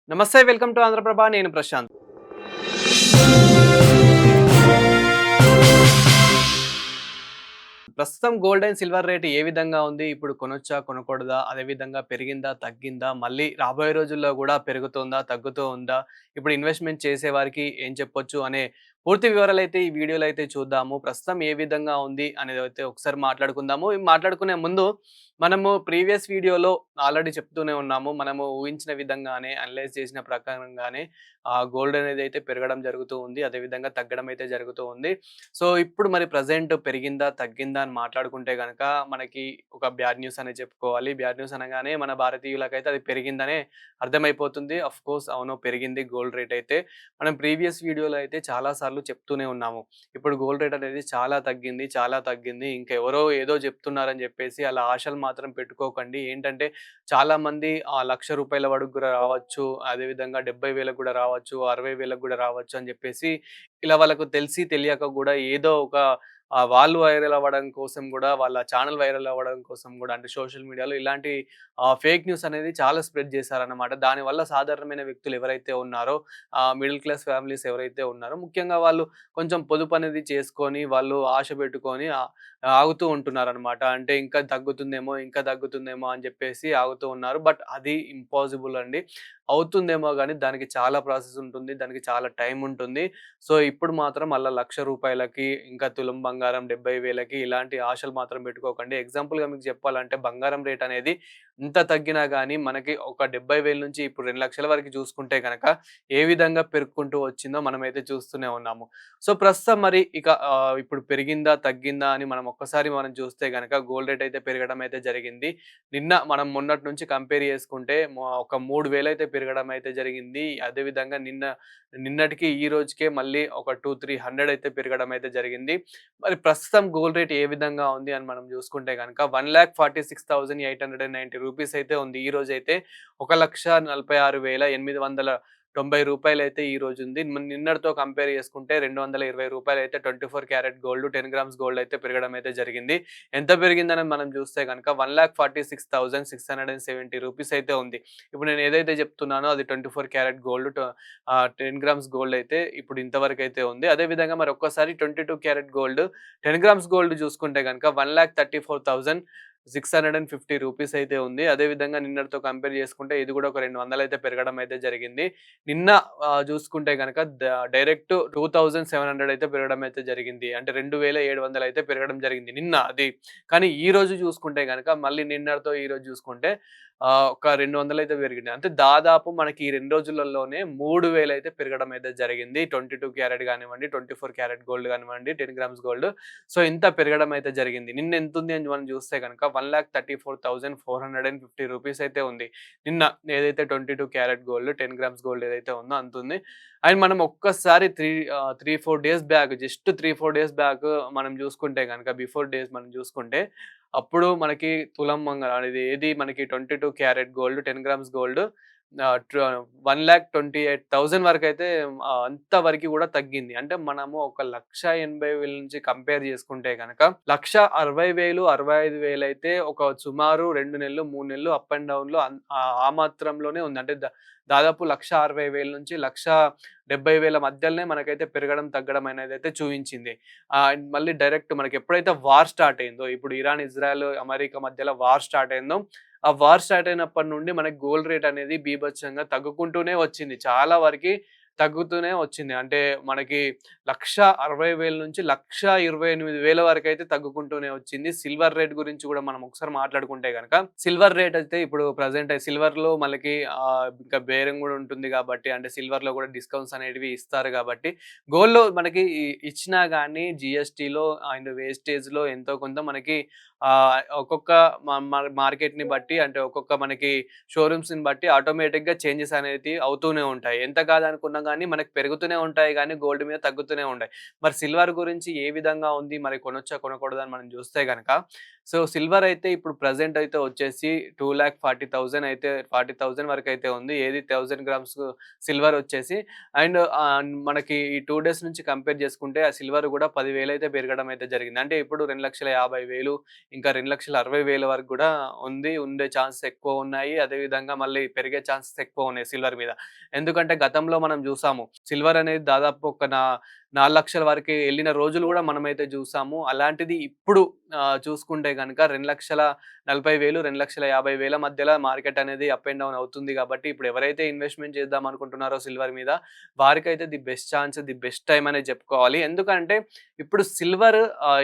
నమస్తే welcome to Andhraprabha నేను ప్రశాంత్. ప్రస్తుతం గోల్డ్ అండ్ సిల్వర్ రేట్ ఏ విధంగా ఉంది? ఇప్పుడు కొనొచ్చా? కొనకూడదా? అదే విధంగా పెరిగిందా? తగ్గిందా? మళ్ళీ రాబోయే రోజుల్లో గూడా పెరుగుతుందా? తగ్గుతూ ఉందా? ఇప్పుడు ఇన్వెస్ట్‌మెంట్ చేసే వారికి ఏం చెప్పొచ్చు అనే పూర్తి వివరాలైతే ఈ వీడియోలో అయితే చూద్దాము. ప్రస్తుతం ఏ విధంగా ఉంది అనేదైతే ఒకసారి మాట్లాడుకుందాము. ఈ మాట్లాడుకునే ముందు మనము ప్రీవియస్ వీడియోలో ఆల్రెడీ చెప్తూనే ఉన్నాము. మనము ఊహించిన విధంగానే అనలైజ్ చేసిన ప్రకారంగానే గోల్డ్ అనేదైతే పెరగడం జరుగుతూ ఉంది. అదే విధంగా తగ్గడం అయితే జరుగుతూ ఉంది. సో, ఇప్పుడు మరి ప్రెజెంట్ పెరిగిందా? తగ్గిందా? అని మాట్లాడుకుంటే గనక మనకి ఒక బ్యాడ్ న్యూస్ అనే చెప్పుకోవాలి. బ్యాడ్ న్యూస్ అనగానే మన భారతీయులకైతే అది పెరిగిందనే అర్థమైపోతుంది. ఆఫ్‌కోర్స్ అవును పెరిగింది గోల్డ్ రేట్ అయితే. మనం ప్రీవియస్ వీడియోలో అయితే చాలా సార్లు చెప్తూనే ఉన్నాము. ఇప్పుడు గోల్డ్ రేట్ అనేది చాలా తగ్గింది, చాలా తగ్గింది. ఇంకెవరో ఏదో చెప్తున్నారని చెప్పేసి అలా ఆశలు మాత్రం పెట్టుకోకండి. ఏంటంటే చాలామంది ఆ రూ. 1,00,000 వరకు గూడా రావచ్చు. అదేవిధంగా 70,000కి గూడా రావచ్చు, 60,000కి గూడా రావచ్చు అని చెప్పేసి ఇలా వాళ్ళకు తెలిసి తెలియక గూడా ఏదో ఒక వాళ్ళు వైరల్ అవ్వడం కోసం గూడా, వాళ్ళ ఛానెల్ వైరల్ అవ్వడం కోసం గూడా అంటే సోషల్ మీడియాలో ఇలాంటి ఫేక్ న్యూస్ అనేది చాలా స్ప్రెడ్ చేశారన్నమాట. దానివల్ల సాధారణమైన వ్యక్తులు ఎవరైతే ఉన్నారో మిడిల్ క్లాస్ ఫ్యామిలీస్ ఎవరైతే ఉన్నారో ముఖ్యంగా వాళ్ళు కొంచెం పొదుపు అనేది చేసుకొని, వాళ్ళు ఆశ పెట్టుకొని ఆగుతూ ఉంటున్నారనమాట. అంటే ఇంకా తగ్గుతుందేమో, ఇంకా తగ్గుతుందేమో అని జెప్పేసి ఆగుతూ ఉన్నారు. బట్ అది ఇంపాసిబుల్ అండి. అవుతుందేమో గానీ దానికి చాలా ప్రాసెస్ ఉంటుంది. దానికి చాలా టైం ఉంటుంది. సో, ఇప్పుడు మాత్రం మళ్ళా రూ. 1,00,000కి ఇంకా తులం బంగారం 70,000కి ఇలాంటి ఆశలు మాత్రం పెట్టుకోకండి. ఎగ్జాంపుల్‌గా మీకు చెప్పాలంటే బంగారం రేట్ అనేది ఇంత తగ్గినా గానీ మనకి ఒక 70,000 నుంచి ఇప్పుడు 2,00,000 వరకు చూసుకుంటే గనక ఏ విధంగా పెరుక్కుంటూ వచ్చిందో మనమైతే చూస్తూనే ఉన్నాము. సో, ప్రస్తుతం మరి ఇక ఇప్పుడు పెరిగిందా? తగ్గిందా? అని మనం ఒక్కసారి చూస్తే గనక గోల్డ్ రేట్ అయితే పెరగడం అయితే జరిగింది. నిన్న మనం మొన్నటి నుంచి కంపేర్ చేసుకుంటే ఒక 3,000 అయితే పెరగడం అయితే జరిగింది. అదే విధంగా నిన్నటికి ఈ రోజుకే మళ్ళీ ఒక 2, 300 అయితే పెరగడం అయితే జరిగింది. మరి ప్రస్తుతం గోల్డ్ రేట్ ఏ విధంగా ఉంది అని మనం చూసుకుంటే గనక 1,46,890 రూపీస్ అయితే ఉంది. ఈ రోజైతే రూ. 1,46,890 అయితే ఈ రోజు ఉంది. నిన్నటితో కంపేర్ చేసుకుంటే రూ. 220 అయితే 24 క్యారెట్ గోల్డ్ 10 గ్రామ్స్ గోల్డ్ అయితే పెరగడం అయితే జరిగింది. ఎంత పెరిగిందని మనం చూస్తే గనక 1,46,670 రూపీస్ అయితే ఉంది. ఇప్పుడు నేను ఏదైతే చెప్తున్నానో అది 24 క్యారెట్ గోల్డ్ 10 గ్రామ్స్ గోల్డ్ అయితే ఇప్పుడు ఇంతవరకైతే ఉంది. అదే విధంగా మరి ఒక్కసారి 22 క్యారెట్ గోల్డ్ 10 గ్రామ్స్ గోల్డ్ చూసుకుంటే గనక 1,34,650 రూపీస్ అయితే ఉంది. అదే విధంగా నిన్నటితో కంపేర్ చేసుకుంటే ఇది కూడా ఒక 200 అయితే పెరగడం అయితే జరిగింది. నిన్న చూసుకుంటే గనక డైరెక్ట్ 2,700 అయితే పెరగడం అయితే జరిగింది. అంటే 2,700 అయితే పెరగడం జరిగింది నిన్న అది. కానీ ఈ రోజు చూసుకుంటే గనక మళ్ళీ నిన్నటితో ఈ రోజు చూసుకుంటే ఒక 200 అయితే పెరిగినాయి. అంటే దాదాపు మనకి ఈ 2 రోజులలోనే 3,000 అయితే పెరగడం అయితే జరిగింది. 22 క్యారెట్ గానివ్వండి, 24 క్యారెట్ గోల్డ్ గానివ్వండి, 10 గ్రామ్స్ గోల్డ్. సో, ఇంత పెరగడం అయితే జరిగింది. నిన్న ఎంతుంది అని మనం చూస్తే గనక 1,34,450 రూపీస్ అయితే ఉంది. నిన్న ఏదైతే 22 క్యారెట్ గోల్డ్, 10 గ్రామ్స్ గోల్డ్ ఏదైతే ఉందో అంతుంది. అండ్ మనం ఒక్కసారి 4 days back just 3, 4 days back మనం చూసుకుంటే గనక బిఫోర్ డేస్ మనం చూసుకుంటే అప్పుడు మనకి తులం బంగారం అనేది ఏది మనకి 22 క్యారెట్ గోల్డ్, 10 గ్రామ్స్ గోల్డ్ 1,28,000 వరకైతే అంతవరకు గూడా తగ్గింది. అంటే మనము ఒక 1,80,000 నుంచి కంపేర్ చేసుకుంటే గనక 1,60,000, 65,000 అయితే ఒక సుమారు 2 నెలలు, 3 నెలలు అప్ అండ్ డౌన్‌లో ఆ మాత్రంలోనే ఉంది. అంటే దాదాపు 1,60,000 నుంచి 1,70,000 మధ్యలోనే మనకైతే పెరగడం, తగ్గడం అనేదైతే చూయించింది. మళ్ళీ డైరెక్ట్ మనకెప్పుడైతే వార్ స్టార్ట్ అయిందో, ఇప్పుడు ఇరాన్, ఇజ్రాయెల్, అమెరికా మధ్యలో వార్ స్టార్ట్ అయిందో, ఆ వార్ స్టార్ట్ అయినప్పటి నుండి మనకి గోల్డ్ రేట్ అనేది బీభత్సంగా తగ్గుకుంటూనే వచ్చింది. చాలా వరకి తగ్గుతూనే వచ్చింది. అంటే మనకి 1,60,000 నుంచి 1,28,000 వరకైతే తగ్గుకుంటూనే వచ్చింది. సిల్వర్ రేట్ గురించి గూడా మనం ఒకసారి మాట్లాడుకుంటే గనక, సిల్వర్ రేట్ అయితే ఇప్పుడు ప్రెజెంట్ సిల్వర్‌లో మనకి ఇంకా బేరం గూడా ఉంటుంది గాబట్టి, అంటే సిల్వర్‌లో గూడా డిస్కౌంట్స్ అనేటివి ఇస్తారు గాబట్టి, గోల్డ్‌లో మనకి ఇచ్చినా గానీ జీఎస్టీలో అండ్ వేస్టేజ్‌లో ఎంతో కొంత మనకి ఒక్కొక్క మార్కెట్‌ని బట్టి అంటే ఒక్కొక్క మనకి షోరూమ్స్‌ని బట్టి ఆటోమేటిక్‌గా చేంజెస్ అనేటివి అవుతూనే ఉంటాయి. ఎంత కాదనుకున్నా గానీ మనకు పెరుగుతూనే ఉంటాయి గానీ గోల్డ్ మీద తగ్గుతూనే ఉంటాయి. మరి సిల్వర్ గురించి ఏ విధంగా ఉంది? మరి కొనొచ్చా? కొనకూడదా? అని మనం చూస్తే గనక సో, సిల్వర్ అయితే ఇప్పుడు ప్రెజెంట్ అయితే వచ్చేసి 2,40,000 అయితే 40,000 వరకైతే ఉంది. ఏది 1000 గ్రామ్స్ సిల్వర్ వచ్చేసి. అండ్ మనకి ఈ 2 డేస్ నుంచి కంపేర్ చేసుకుంటే ఆ సిల్వర్ గూడా 10,000 అయితే పెరగడం అయితే జరిగింది. అంటే ఇప్పుడు 2,50,000 ఇంకా 2,60,000 వరకు గూడా ఉంది. ఉండే ఛాన్సెస్ ఎక్కువ ఉన్నాయి. అదే విధంగా మళ్ళీ పెరిగే ఛాన్సెస్ ఎక్కువ ఉన్నాయి సిల్వర్ మీద. ఎందుకంటే గతంలో మనం జూసాము. సిల్వర్ అనేది దాదాపు ఒక 4,00,000 వరకి ఎళ్ళిన రోజులు గూడా మనమైతే జూసాము. అలాంటిది ఇప్పుడు చూసుకుంటే గనక 2,40,000, 2,50,000 మధ్యలో మార్కెట్ అనేది అప్ అండ్ డౌన్ అవుతుంది గాబట్టి, ఇప్పుడు ఎవరైతే ఇన్వెస్ట్‌మెంట్ చేద్దాం అనుకుంటున్నారో సిల్వర్ మీద, వారికైతే the best chance, the best time అనే జెప్పుకోవాలి. ఎందుకంటే ఇప్పుడు సిల్వర్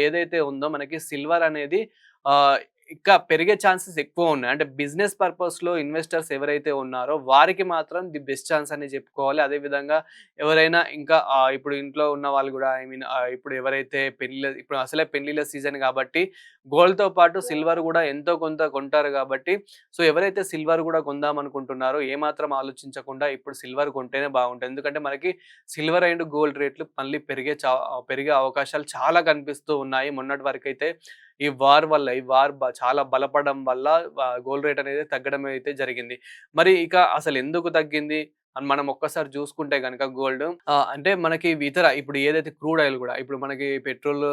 ఏదైతే ఉందో మనకి సిల్వర్ అనేది ఆహ్, ఇంకా పెరిగే ఛాన్సెస్ ఎక్కువ ఉన్నాయి. అంటే బిజినెస్ పర్పస్‌లో ఇన్వెస్టర్స్ ఎవరైతే ఉన్నారో వారికి మాత్రం ది బెస్ట్ ఛాన్స్ అని జెప్పుకోవాలి. అదే విధంగా ఎవరైనా ఇంకా ఇప్పుడు ఇంట్లో ఉన్న వాళ్ళు గూడా ఐ మీన్ ఇప్పుడు ఎవరైతే ఇప్పుడు అసలే పెళ్ళిళ్ళ సీజన్ గాబట్టి, గోల్డ్‌తో పాటు సిల్వర్ గూడా ఎంతో కొంత కొంటారు గాబట్టి, సో, ఎవరైతే సిల్వర్ గూడా కొందామనుకుంటున్నారో ఏమాత్రం ఆలోచించకుండా ఇప్పుడు సిల్వర్ కొంటేనే బాగుంటది. ఎందుకంటే మనకి సిల్వర్ అండ్ గోల్డ్ రేట్లు మళ్ళీ పెరిగే అవకాశాలు చాలా కనిపిస్తూ ఉన్నాయి. మొన్నటి వరకైతే ఈ వార్ వల్ల ఈ వార్ చాలా బలపడడం వల్ల గోల్డ్ రేట్ అనేది తగ్గడం అయితే జరిగింది. మరి ఇక అసలెందుకు తగ్గింది? అని మనం ఒక్కసారి చూసుకుంటే గనక గోల్డ్ అంటే మనకి ఇతర ఇప్పుడు ఏదైతే క్రూడ్ ఆయిల్ గూడా ఇప్పుడు మనకి పెట్రోల్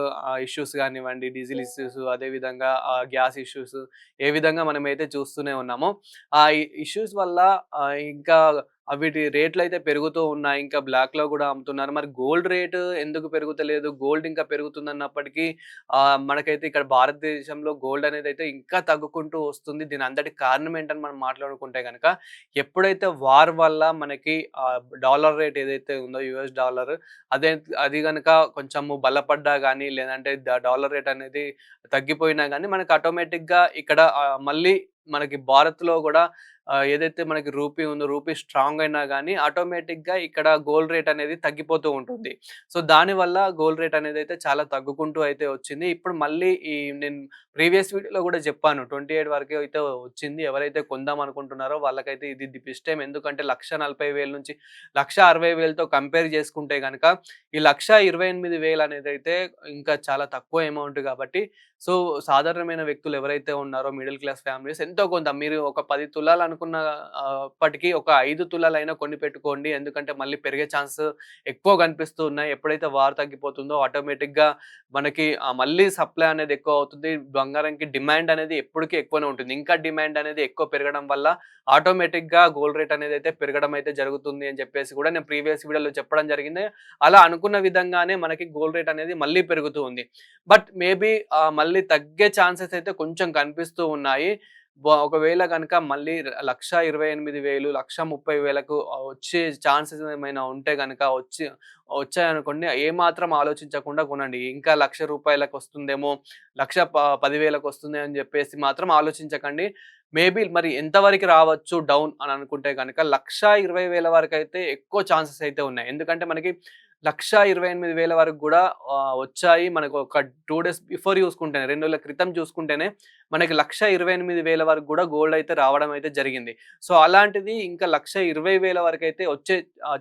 ఇష్యూస్ గానివ్వండి, డీజిల్ ఇష్యూస్ అదే విధంగా గ్యాస్ ఇష్యూస్ ఏ విధంగా మనమైతే చూస్తూనే ఉన్నామో, ఆ ఇష్యూస్ వల్ల ఇంకా వీటి రేట్లయితే పెరుగుతూ ఉన్నాయి. ఇంకా బ్లాక్‌లో గూడా అమ్ముతున్నారు. మరి గోల్డ్ రేట్ ఎందుకు పెరుగుతలేదు? గోల్డ్ ఇంకా పెరుగుతుందన్నప్పటికీ మనకైతే ఇక్కడ భారతదేశంలో గోల్డ్ అనేదైతే ఇంకా తగ్గుకుంటూ వస్తుంది. దీని అంతటికి కారణం ఏంటని మనం మాట్లాడుకుంటే గనక, ఎప్పుడైతే వార్ వల్ల మనకి డాలర్ రేట్ ఏదైతే ఉందో యూఎస్ డాలర్ అదే అది గనక కొంచెము బలపడ్డా గానీ, లేదంటే డాలర్ రేట్ అనేది తగ్గిపోయినా గానీ, మనకు ఆటోమేటిక్‌గా ఇక్కడ మళ్ళీ మనకి భారత్‌లో గూడా ఏదైతే మనకి రూపీ ఉందో, రూపీ స్ట్రాంగ్ అయినా గానీ ఆటోమేటిక్‌గా ఇక్కడ గోల్డ్ రేట్ అనేది తగ్గిపోతూ ఉంటుంది. సో, దానివల్ల గోల్డ్ రేట్ అనేదైతే చాలా తగ్గుకుంటూ అయితే వచ్చింది. ఇప్పుడు మళ్ళీ నేను ప్రీవియస్ వీడియోలో గూడా చెప్పాను. 28 వరకే అయితే వచ్చింది. ఎవరైతే కొందాం అనుకుంటున్నారో వాళ్ళకైతే ఇది ది బెస్ట్ టైమ్. ఎందుకంటే 1,40,000 నుంచి 1,60,000తో కంపేర్ చేసుకుంటే గనక ఈ 1,28,000 అనేదైతే ఇంకా చాలా తక్కువ అమౌంట్ గాబట్టి, సో, సాధారణమైన వ్యక్తులు ఎవరైతే ఉన్నారో మిడిల్ క్లాస్ ఫ్యామిలీస్ ఎంతో కొంత మీరు ఒక 10 తులాలు అనుకున్న అప్పటికి ఒక 5 తులాలైనా కొని పెట్టుకోండి. ఎందుకంటే మళ్ళీ పెరిగే ఛాన్స్ ఎక్కువ కనిపిస్తూ ఉన్నాయి. ఎప్పుడైతే వార్ తగ్గిపోతుందో ఆటోమేటిక్‌గా మనకి మళ్ళీ సప్లై అనేది ఎక్కువ అవుతుంది. బంగారంకి డిమాండ్ అనేది ఎప్పటికి ఎక్కువనే ఉంటుంది. ఇంకా డిమాండ్ అనేది ఎక్కువ పెరగడం వల్ల ఆటోమేటిక్‌గా గోల్డ్ రేట్ అనేదైతే పెరగడం అయితే జరుగుతుంది అని చెప్పేసి కూడా నేను ప్రీవియస్ వీడియోలో చెప్పడం జరిగింది. అలా అనుకున్న విధంగానే మనకి గోల్డ్ రేట్ అనేది మళ్ళీ పెరుగుతూ ఉంది. బట్ మేబీ మళ్ళీ తగ్గే ఛాన్సెస్ అయితే కొంచెం కనిపిస్తూ ఉన్నాయి. ఒకవేళ గనక మళ్ళీ 1,28,000, 1,30,000కు వచ్చే ఛాన్సెస్ ఏమైనా ఉంటే గనక వచ్చాయనుకోండి ఏమాత్రం ఆలోచించకుండా కొనండి. ఇంకా రూ. 1,00,000 వస్తుందేమో, 10,000కి వస్తుంది అని జెప్పేసి మాత్రం ఆలోచించకండి. మేబీ మరి ఎంత వరకి రావచ్చు డౌన్ అని అనుకుంటే గనక 1,20,000 వరకైతే ఎక్కువ ఛాన్సెస్ అయితే ఉన్నాయి. ఎందుకంటే మనకి 1,28,000 వరకు గూడా వచ్చాయి. మనకు ఒక 2 డేస్ బిఫోర్ చూసుకుంటేనే 2 రోజుల క్రితం చూసుకుంటేనే మనకి 1,28,000 వరకు గూడా గోల్డ్ అయితే రావడం అయితే జరిగింది. సో, అలాంటిది ఇంకా 1,20,000 వరకైతే వచ్చే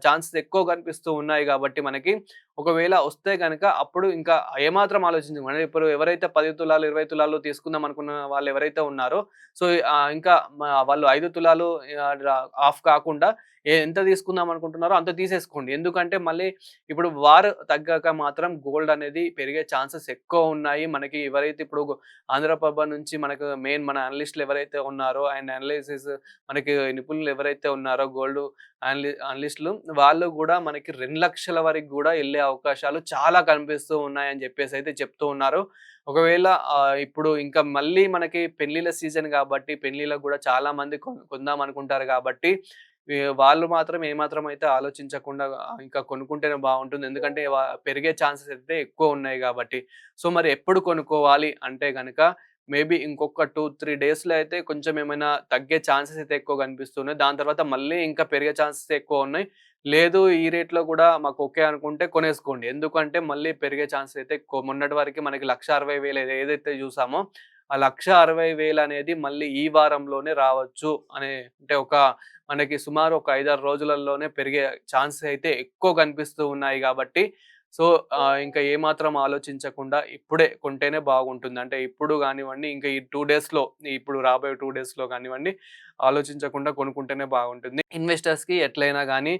ఛాన్సెస్ ఎక్కువ కనిపిస్తూ ఉన్నాయి గాబట్టి మనకి ఒకవేళ వస్తే గనక అప్పుడు ఇంకా ఏమాత్రం ఆలోచించకండి. ఇప్పుడు ఎవరైతే 10 తులాలు, 20 తులాలు తీసుకుందాం అనుకున్న వాళ్ళు ఎవరైతే ఉన్నారో సో, ఇంకా వాళ్ళు 5 తులాలు ఆఫ్ కాకుండా ఎంత తీసుకుందాం అనుకుంటున్నారో అంత తీసేసుకోండి. ఎందుకంటే మళ్ళీ ఇప్పుడు వార్ తగ్గాక మాత్రం గోల్డ్ అనేది పెరిగే ఛాన్సెస్ ఎక్కువ ఉన్నాయి. మనకి ఎవరైతే ఇప్పుడు ఆంధ్రప్రభ నుంచి మనకు మెయిన్ మన అనలిస్ట్‌లు ఎవరైతే ఉన్నారో అండ్ అనాలిసిస్ మనకి నిపుణులు ఎవరైతే ఉన్నారో గోల్డ్ అనలిస్ట్‌లు వాళ్ళు గూడా మనకి 2,00,000 వరకు గూడా ఎళ్ళే అవకాశాలు చాలా కనిపిస్తూ ఉన్నాయని జెప్పేసయితే చెప్తూ ఉన్నారు. ఒకవేళ ఇప్పుడు ఇంకా మళ్ళీ మనకి పెళ్ళిళ్ళ సీజన్ గాబట్టి పెళ్ళిళ్ళకి గూడా చాలా మంది కొందాం అనుకుంటారు గాబట్టి వాళ్ళు మాత్రం ఏమాత్రం అయితే ఆలోచించకుండా ఇంకా కొనుక్కుంటేనే బావుంటుంది. ఎందుకంటే పెరిగే ఛాన్సెస్ అయితే ఎక్కువ ఉన్నాయి గాబట్టి. సో, మరి ఎప్పుడు కొనుక్కోవాలి అంటే గనక మేబీ ఇంకొక 2, 3 డేస్‌లో అయితే కొంచెం ఏమైనా తగ్గే ఛాన్సెస్ అయితే ఎక్కువ కనిపిస్తున్నాయి. దాని తర్వాత మళ్ళీ ఇంకా పెరిగే ఛాన్సెస్ ఎక్కువ ఉన్నాయి. లేదు ఈ రేట్‌లో గూడా మాకు ఓకే అనుకుంటే కొనేసుకోండి. ఎందుకంటే మళ్ళీ పెరిగే ఛాన్సెస్ అయితే ఎక్కువ. మొన్నటి వరకి మనకి 1,60,000 ఏదైతే చూసామో ఆ 1,60,000 అనేది మళ్ళీ ఈ వారంలోనే రావచ్చు అనే అంటే మనకి సుమారు ఒక 5, 6 రోజులలోనే పెరిగే ఛాన్సెస్ అయితే ఎక్కువ కనిపిస్తూ ఉన్నాయి గాబట్టి సో, ఇంకా ఏమాత్రం ఆలోచించకుండా ఇప్పుడే కొంటేనే బాగుంటుంది. అంటే ఇప్పుడు గానివ్వండి, ఇంకా ఈ 2 డేస్‌లో ఇప్పుడు రాబోయే 2 డేస్‌లో గానివ్వండి, ఆలోచించకుండా కొనుక్కుంటేనే బాగుంటుంది. ఇన్వెస్టర్స్‌కి ఎట్లైనా గానీ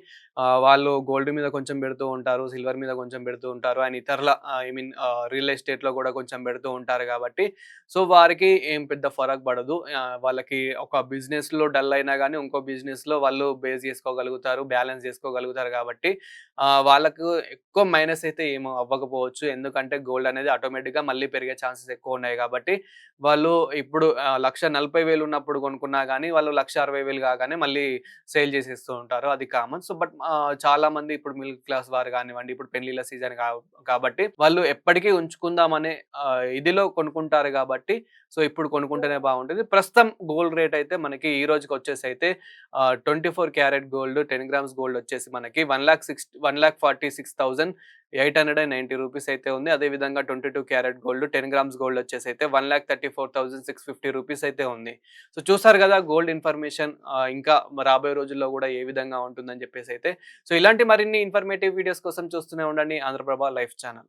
వాళ్ళు గోల్డ్ మీద కొంచెం బెడుతూ ఉంటారు. సిల్వర్ మీద కొంచెం బెడుతూ ఉంటారు. అండ్ ఇతరుల ఐ మీన్ రియల్ ఎస్టేట్‌లో గూడా కొంచెం బెడుతూ ఉంటారు గాబట్టి, సో, వారికి ఏం పెద్ద ఫరక్ పడదు. వాళ్ళకి ఒక బిజినెస్‌లో డల్ అయినా గానీ, ఇంకో బిజినెస్‌లో వాళ్ళు బేస్ జేసుకోగలుగుతారు. బ్యాలెన్స్ జేసుకోగలుగుతారు గాబట్టి, వాళ్ళకు ఎక్కువ మైనస్ అయితే ఏమి అవ్వకపోవచ్చు. ఎందుకంటే గోల్డ్ అనేది ఆటోమేటిక్‌గా మళ్ళీ పెరిగే ఛాన్సెస్ ఎక్కువున్నాయి గాబట్టి, వాళ్ళు ఇప్పుడు 1,40,000 ఉన్నప్పుడు కొనుక్కున్నా గానీ, వాళ్ళు 1,60,000 కాగానే మళ్ళీ సేల్ చేసేస్తూ ఉంటారు. అది కామన్. సో, బట్ చాలామంది ఇప్పుడు మిడిల్ క్లాస్ వారు గానివ్వండి, ఇప్పుడు పెళ్ళిళ్ళ సీజన్ కాబట్టి వాళ్ళు ఎప్పటికీ ఉంచుకుందామనే ఇదిలో కొనుక్కుంటారు గాబట్టి, సో, ఇప్పుడు కొనుక్కుంటేనే బావుంటది. ప్రస్తుతం గోల్డ్ రేట్ అయితే మనకి ఈ రోజుకొచ్చేసైతే 24 క్యారెట్ గోల్డ్ 10 గ్రామ్స్ గోల్డ్ వచ్చేసి మనకి 1,46,890 రూపీస్ అయితే ఉంది. అదే విధంగా 22 క్యారెట్ గోల్డ్ 10 గ్రామ్స్ గోల్డ్ వచ్చేసి అయితే 1,34,650 రూపీస్ అయితే ఉంది. సో, చూసారు గదా! గోల్డ్ ఇన్ఫర్మేషన్ ఇంకా రాబోయే రోజుల్లో గూడా ఏ విధంగా ఉంటుందని జెప్పేసైతే. సో, ఇలాంటి మరిన్ని ఇన్ఫర్మేటివ్ వీడియోస్ కోసం చూస్తూనే ఉండండి ఆంధ్రప్రభ లైఫ్ ఛానెల్.